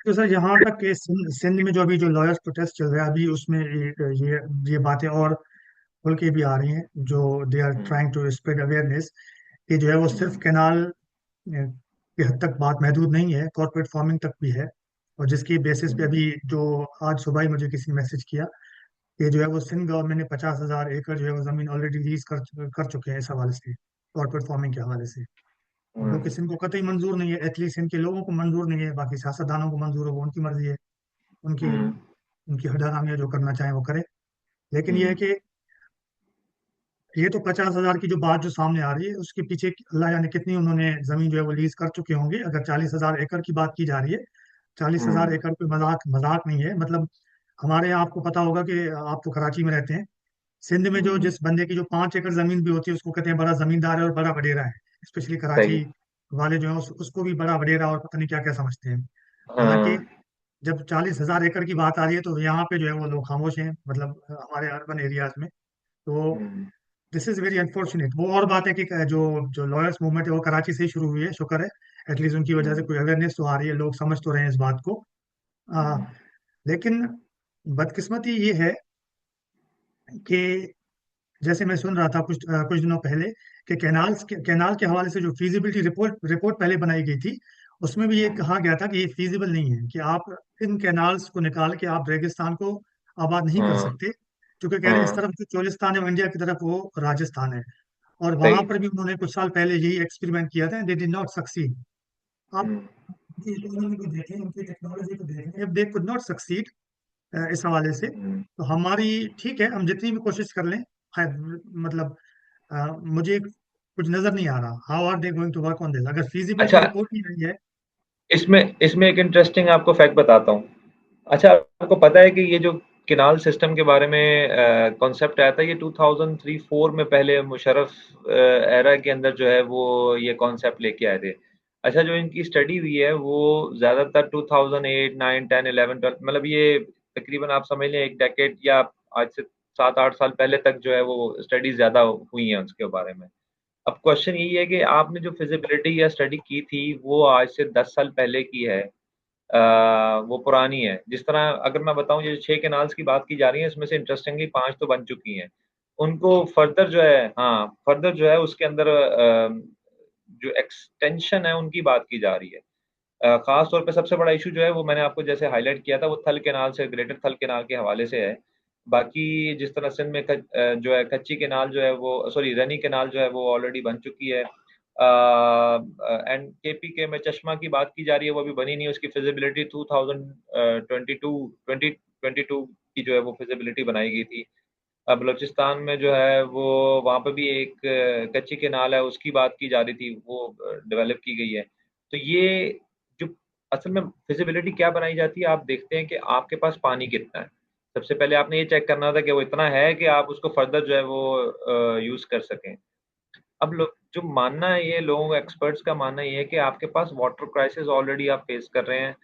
तो सर यहाँ तक कि सिंध में जो अभी जो लॉयर्स प्रोटेस्ट चल रहा है अभी उसमें ये बातें और खुल के भी आ रही हैं, जो they are hmm. Trying to spread awareness कि जो है वो सिर्फ हम्म। कैनाल की हद तक बात महदूद नहीं है, कॉर्पोरेट फार्मिंग तक भी है। और जिसकी बेसिस पे हम्म। अभी जो आज सुबह ही मुझे किसी ने मैसेज किया कि जो है वो सिंध गवर्नमेंट ने 50,000 एकड़ जो है वो जमीन ऑलरेडी लीज कर चुके हैं इस हवाले से, कॉर्पोरेट फार्मिंग के हवाले से। जो कि हम्म। सिंध को कतई मंजूर नहीं है, एटलीस्ट सिंध के लोगों को मंजूर नहीं है, बाकी सियासतदानों को मंजूर है, वो उनकी मर्जी है। उनकी हम्म। उनकी हदारामियां जो करना चाहें वो करें। लेकिन ये है हम्म। कि ये तो 50,000 की जो बात जो सामने आ रही है उसके पीछे अल्लाह जाने कितनी उन्होंने जमीन जो है वो लीज कर चुके होंगे। अगर 40,000 एकड़ की बात की जा रही है, चालीस हम्म। हजार एकड़ कोई मजाक मजाक नहीं है। मतलब हमारे यहाँ आपको पता होगा कि आप तो कराची में रहते हैं, सिंध में जो हम्म। जिस बंदे की जो 5 एकड़ जमीन भी होती है उसको कहते हैं बड़ा जमींदार है और बड़ा वडेरा है। स्पेशली सही। कराची वाले जो है उसको भी बड़ा वडेरा और पता नहीं क्या क्या समझते हैं। हालांकि हाँ। जब 40,000 एकड़ की बात आ रही है तो यहाँ पे जो है वो लोग खामोश हैं, मतलब हमारे अर्बन एरियाज में। तो hmm. This is very unfortunate. वो और बात है कि जो जो लॉयर्स मूवमेंट है वो कराची से ही शुरू हुई है, शुक्र है। एटलीस्ट उनकी वजह से हम्म। कोई अवेयरनेस तो आ रही है, लोग समझ तो रहे हैं इस बात को। आ, हम्म। लेकिन बदकिस्मती ये है कि जैसे मैं सुन रहा था कुछ दिनों पहले कि कैनाल के हवाले से जो फीजिबिलिटी रिपोर्ट रिपोर्ट पहले बनाई गई थी उसमें भी ये हम्म। कहा गया था कि ये फीजिबल नहीं है कि आप इन कैनाल्स को निकाल के आप रेगिस्तान को आबाद नहीं कर हम्म। सकते। क्योंकि कह रहे हैं इस हम्म। तरफ जो चोलिस्तान है वो इंडिया की तरफ वो राजस्थान है। और वहां सही। पर भी उन्होंने कुछ साल पहले यही एक्सपेरिमेंट किया था, दे डिड नॉट सक्सीड। आप हम्म। उनकी इकोनॉमी को देखें, उनकी टेक्नोलॉजी को देखें, if they could not succeed इस हवाले से, हम्म। तो हमारी ठीक है हम जितनी भी कोशिश कर लें, है, मतलब मुझे कुछ नजर नहीं आ रहा how are they going to work on this अगर फीजिबिलिटी अच्छा, रिपोर्ट ही नहीं है। इसमें इसमें एक इंटरेस्टिंग आपको फैक्ट बताता हूँ। अच्छा, आपको पता है कि ये जो केनाल सिस्टम के बारे में कॉन्सेप्ट आया था, ये 2003-4 में पहले मुशर्रफ एरा के अंदर जो है वो ये कॉन्सेप्ट लेके आए थे। अच्छा, जो इनकी स्टडी हुई है वो ज़्यादातर 2008, 9, 10, 11, 12, मतलब ये तकरीबन आप समझ लें एक डेकेड या आज से 7-8 साल पहले तक जो है वो स्टडीज ज़्यादा हुई हैं उसके बारे में। अब क्वेश्चन यही है कि आपने जो फिजिबिलिटी या स्टडी की थी वो आज से 10 साल पहले की है, वो पुरानी है। जिस तरह अगर मैं बताऊँ, ये 6 कैनाल्स की बात की जा रही है, इसमें से इंटरेस्टिंगली 5 तो बन चुकी हैं। उनको फर्दर जो है, हाँ, फर्दर जो है उसके अंदर जो एक्सटेंशन है उनकी बात की जा रही है। ख़ास तौर पे सबसे बड़ा इश्यू जो है वो मैंने आपको जैसे हाइलाइट किया था, वो थल कैनाल से, ग्रेटर थल कैनाल के हवाले से है। बाकी जिस तरह सिंध में जो है कच्ची कैनाल जो है वो, सॉरी, रनी कैनाल जो है वो ऑलरेडी बन चुकी है। एंड केपीके में चश्मा की बात की जा रही है, वो अभी बनी नहीं है, उसकी फिजिबिलिटी 2022 की जो है वो फिजिबिलिटी बनाई गई थी। अब बलूचिस्तान में जो है वो, वहाँ पे भी एक कच्ची कैनाल है, उसकी बात की जा रही थी, वो डेवलप की गई है। तो ये जो असल में फिजिबिलिटी क्या बनाई जाती है, आप देखते हैं कि आपके पास पानी कितना है। सबसे पहले आपने ये चेक करना था कि वो इतना है कि आप उसको फर्दर जो है वो यूज़ कर सकें। अब लोग जो मानना है, ये लोगों का, एक्सपर्ट्स का मानना ये है कि आपके पास वाटर क्राइसिस ऑलरेडी आप फेस कर रहे हैं।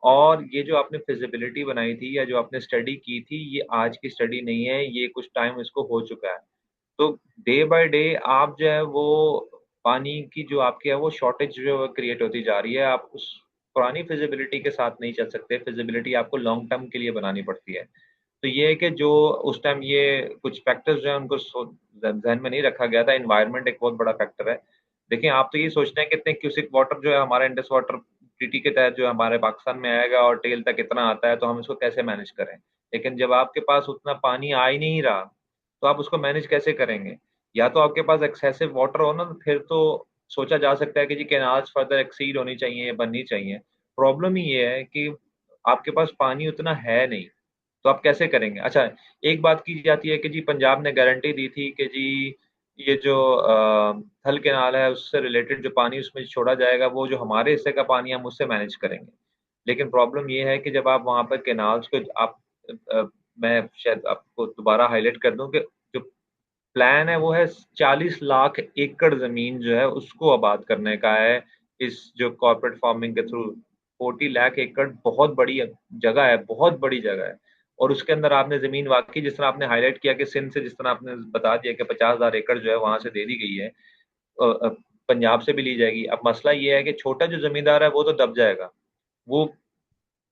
और ये जो आपने फिजिबिलिटी बनाई थी या जो आपने स्टडी की थी, ये आज की स्टडी नहीं है, ये कुछ टाइम इसको हो चुका है। तो डे बाय डे आप जो है वो पानी की जो आपकी है वो शॉर्टेज जो है क्रिएट होती जा रही है। आप उस पुरानी फिजिबिलिटी के साथ नहीं चल सकते, फिजिबिलिटी आपको लॉन्ग टर्म के लिए बनानी पड़ती है। तो ये है कि जो उस टाइम ये कुछ फैक्टर्स जो हैं उनको ज़हन में नहीं रखा गया था। एनवायरनमेंट एक बहुत बड़ा फैक्टर है। देखिए, आप तो ये सोचते हैं कितने क्यूसिक वाटर जो है हमारे इंडस वाटर ट्रीटी के तहत जो है हमारे पाकिस्तान में आएगा और टेल तक इतना आता है, तो हम इसको कैसे मैनेज करें। लेकिन जब आपके पास उतना पानी आ ही नहीं रहा, तो आप उसको मैनेज कैसे करेंगे। या तो आपके पास एक्सेसिव वाटर हो ना, तो फिर तो सोचा जा सकता है कि जी कैनाल्स फर्दर एक्सीड होनी चाहिए, बननी चाहिए। प्रॉब्लम ही ये है कि आपके पास पानी उतना है नहीं, तो आप कैसे करेंगे? अच्छा, एक बात की जाती है कि जी पंजाब ने गारंटी दी थी कि जी ये जो थल कैनाल है उससे रिलेटेड जो पानी उसमें छोड़ा जाएगा, वो जो हमारे हिस्से का पानी है हम उससे मैनेज करेंगे। लेकिन प्रॉब्लम ये है कि जब आप वहाँ पर कैनाल्स को आप, अ, मैं शायद आपको दोबारा हाइलाइट कर दूं कि जो प्लान है वो है 40 लाख एकड़ ज़मीन जो है उसको आबाद करने का है, इस जो कॉर्पोरेट फार्मिंग के थ्रू। 40 लाख एकड़ बहुत बड़ी जगह है, बहुत बड़ी जगह है। और उसके अंदर आपने ज़मीन वाक़ई जिस तरह आपने हाइलाइट किया कि सिंध से जिस तरह आपने बता दिया कि 50,000 एकड़ जो है वहाँ से दे दी गई है, अ अ, पंजाब से भी ली जाएगी। अब मसला ये है कि छोटा जो ज़मींदार है वो तो दब जाएगा। वो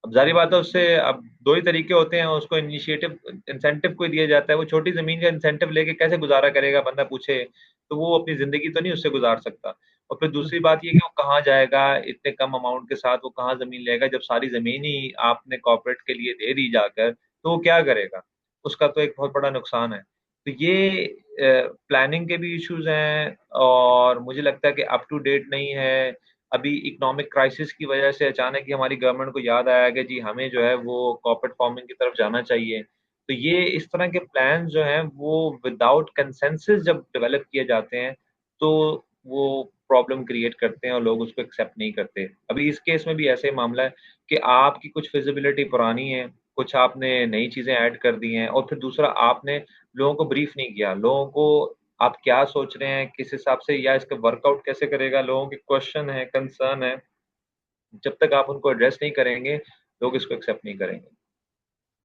अब ज़ाहिर बात है उससे अब 2 ही तरीके होते हैं, उसको इनिशिएटिव इंसेंटिव कोई दिया जाता है, वो छोटी ज़मीन का इंसेंटिव लेके कैसे गुज़ारा करेगा बंदा पूछे, तो वो अपनी ज़िंदगी तो नहीं उससे गुज़ार सकता। और फिर दूसरी बात ये कि वो कहाँ जाएगा, इतने कम अमाउंट के साथ वो कहाँ ज़मीन लेगा, जब सारी ज़मीन ही आपने कॉर्पोरेट के लिए दे दी जाकर, तो वो क्या करेगा? उसका तो एक बहुत बड़ा नुकसान है। तो ये प्लानिंग के भी इश्यूज़ हैं और मुझे लगता है कि अप टू डेट नहीं है। अभी इकोनॉमिक क्राइसिस की वजह से अचानक ही हमारी गवर्नमेंट को याद आया कि जी हमें जो है वो कॉर्पोरेट फार्मिंग की तरफ जाना चाहिए। तो ये इस तरह के प्लान्स जो हैं वो विदाउट कंसेंसस जब डेवलप किए जाते हैं, तो वो प्रॉब्लम क्रिएट करते हैं और लोग उसको एक्सेप्ट नहीं करते। अभी इस केस में भी ऐसा ही मामला है कि आपकी कुछ फिज़िबिलिटी पुरानी है, कुछ आपने नई चीज़ें ऐड कर दी हैं और फिर दूसरा आपने लोगों को ब्रीफ नहीं किया। लोगों को आप क्या सोच रहे हैं, किस हिसाब से या इसका वर्कआउट कैसे करेगा, लोगों के क्वेश्चन है, कंसर्न है, जब तक आप उनको एड्रेस नहीं करेंगे, लोग इसको एक्सेप्ट नहीं करेंगे।